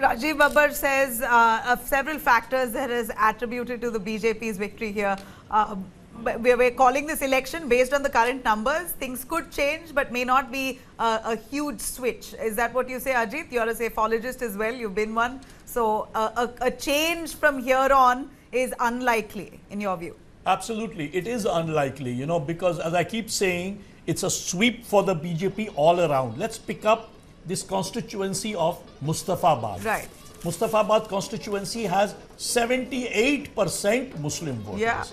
Rajiv Babbar says of several factors that is attributed to the BJP's victory here. We're calling this election based on the current numbers. Things could change, but may not be a huge switch. Is that what you say, Ajit? You're a saphologist as well. You've been one. So a change from here on is unlikely, in your view. Absolutely. It is unlikely, you know, because as I keep saying, it's a sweep for the BJP all around. Let's pick up this constituency of Mustafabad. Right. Mustafabad constituency has 78% Muslim voters. Yeah.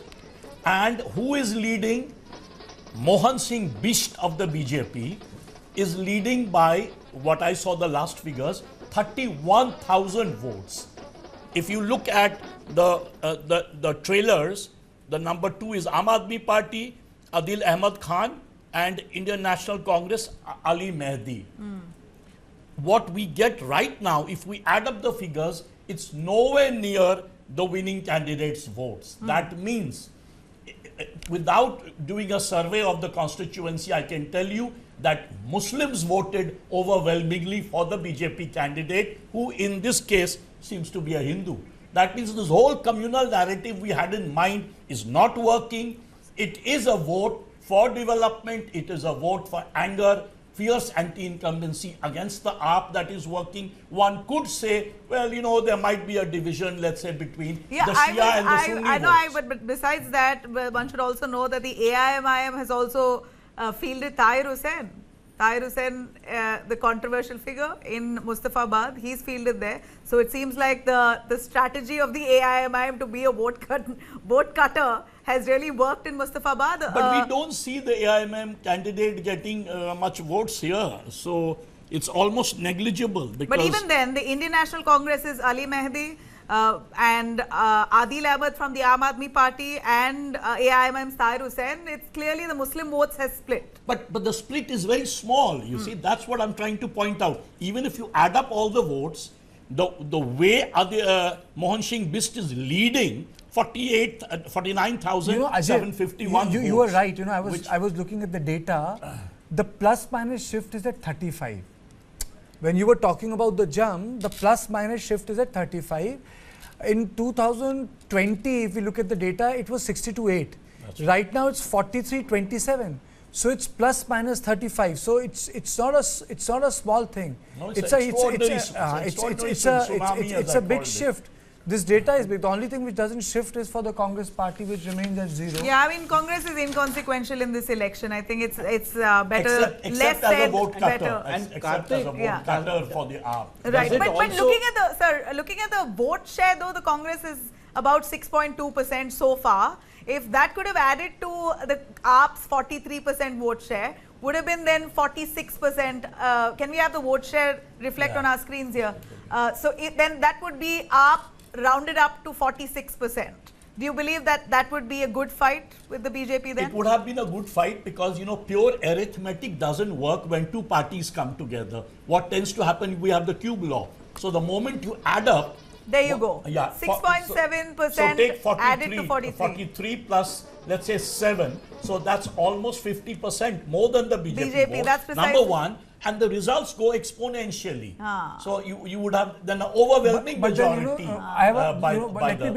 And who is leading? Mohan Singh Bisht of the BJP is leading by, what I saw the last figures, 31,000 votes. If you look at the trailers, the number 2 is Aam Aadmi Party, Adil Ahmed Khan, and Indian National Congress, Ali Mehdi. What we get right now, if we add up the figures, it's nowhere near the winning candidate's votes. That means, without doing a survey of the constituency, I can tell you that Muslims voted overwhelmingly for the BJP candidate, who in this case seems to be a Hindu. That means this whole communal narrative we had in mind is not working. It is a vote for development. It is a vote for anger, fierce anti-incumbency against the AAP that is working. One could say, well, you know, there might be a division, let's say, between the Shia and the Sunni votes. But besides that, one should also know that the AIMIM has also fielded Tahir Hussain. Tahir Hussain, the controversial figure in Mustafabad, he's fielded there. So it seems like the strategy of the AIMIM to be a vote cutter has really worked in Mustafabad. But we don't see the AIMIM candidate getting much votes here. So it's almost negligible. But even then, the Indian National Congress is Ali Mehdi and Adil Ahmed from the Aam Aadmi Party and AIMIM's Tahir Hussain. It's clearly the Muslim votes has split. But the split is very small. You see, that's what I'm trying to point out. Even if you add up all the votes, the way Mohan Singh Bisht is leading, 49,751 votes. You were right. You know, I was looking at the data. The plus minus shift is at 35. When you were talking about the jump, the plus minus shift is at 35. In 2020, if we look at the data, it was 60-8. Right now, it's 43-27. So it's plus minus 35. So it's not a small thing. No, it's a big shift. This data is big. The only thing which doesn't shift is for the Congress party, which remains at 0. Yeah, I mean, Congress is inconsequential in this election. I think it's better, except less as said, a vote cutter, better. Except as a vote cutter for the AAP. Right, but looking at the vote share, though, the Congress is about 6.2% so far. If that could have added to the AAP's 43% vote share, would have been then 46%. Can we have the vote share reflect on our screens here? Then that would be AAP rounded up to 46%. Do you believe that that would be a good fight with the BJP then? It would have been a good fight because, you know, pure arithmetic doesn't work when two parties come together. What tends to happen, we have the cube law. So the moment you add up, there you go. Yeah, 6.7% so take 43, added to 43. 43 plus, let's say 7. So that's almost 50% more than the BJP vote. That's precisely. Number one. And the results go exponentially. So you would have then an overwhelming majority. Let me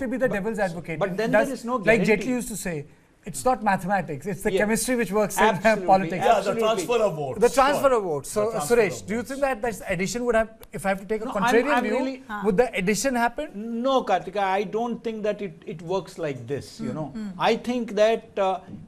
be the devil's advocate. But then there is no guarantee. Like Jaitley used to say, it's not mathematics, it's the chemistry which works in politics. Yeah, the transfer of votes. The transfer of votes. So, Suresh, do you think that this addition would have, if I have to take a contrarian view, would the addition happen? No, Kartika, I don't think that it works like this, you know. I think that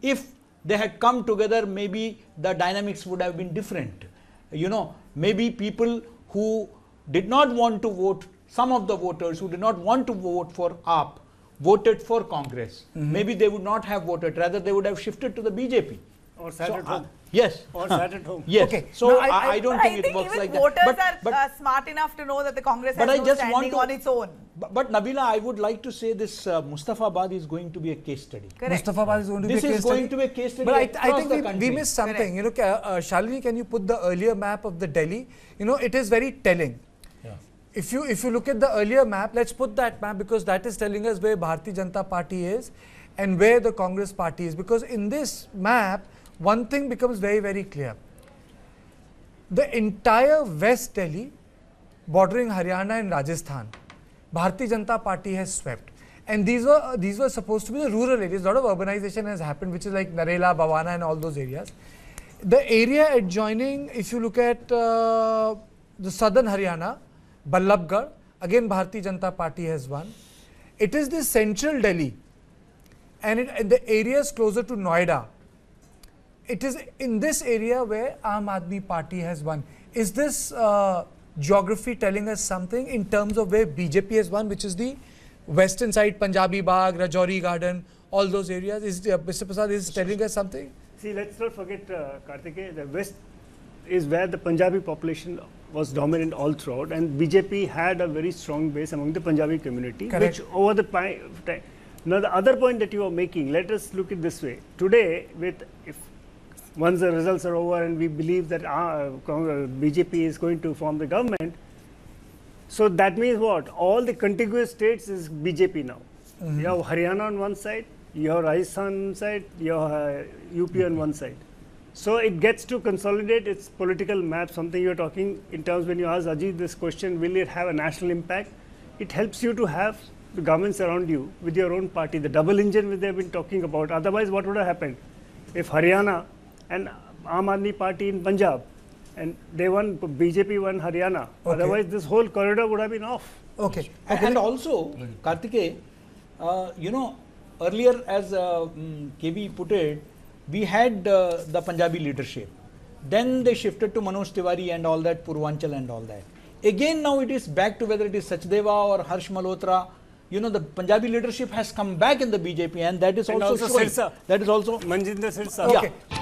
if they had come together, maybe the dynamics would have been different. You know, maybe people who did not want to vote, some of the voters who did not want to vote for AAP, voted for Congress. Maybe they would not have voted, rather they would have shifted to the BJP. Or sat at home. Yes. Or sat at home. Yes. Okay. So No, I don't think it works like that. Voters are smart enough to know that the Congress has no standing on its own. But Nabila, I would like to say this Mustafabad is going to be a case study. Correct. Mustafabad is going to be a case study. This is going to be a case study. But I across the think country. we missed something. Correct. You know, Shalini, can you put the earlier map of the Delhi? You know, it is very telling. Yeah. If you look at the earlier map, let's put that map because that is telling us where Bharatiya Janata Party is and where the Congress Party is. Because in this map, one thing becomes very, very clear. The entire West Delhi bordering Haryana and Rajasthan, Bharatiya Janata Party has swept. And these were supposed to be the rural areas. A lot of urbanization has happened, which is like Narela, Bhawana and all those areas. The area adjoining, if you look at the southern Haryana, Ballabgarh, again Bharatiya Janata Party has won. It is the central Delhi and the areas closer to Noida. It is in this area where Aam Aadmi Party has won. Is this geography telling us something in terms of where BJP has won, which is the western side, Punjabi Bagh, Rajouri Garden, all those areas? Is Mr. Prasad is telling us something? See, let's not forget, Kartikeya, the West is where the Punjabi population was dominant all throughout, and BJP had a very strong base among the Punjabi community, Correct. which over the time. Now, the other point that you are making, let us look at this way. Today, once the results are over and we believe that BJP is going to form the government, so that means what? All the contiguous states is BJP now. You have Haryana on one side, you have Rajasthan on one side, you have UP on one side. So it gets to consolidate its political map, something you're talking in terms when you ask Ajit this question, will it have a national impact? It helps you to have the governments around you with your own party, the double engine which they've been talking about. Otherwise, what would have happened? If Haryana and Aam Aadmi Party in Punjab, and they won, BJP won Haryana. Okay. Otherwise, this whole corridor would have been off. Okay. And also, Kartikeya, you know, earlier as KB put it, we had the Punjabi leadership. Then they shifted to Manoj Tiwari and all that, Purvanchal and all that. Again now it is back to whether it is Sachdeva or Harsh Malhotra. You know, the Punjabi leadership has come back in the BJP, and that is And also also showing. Sirsa. That is also Manjinder Sirsa. Okay. Yeah.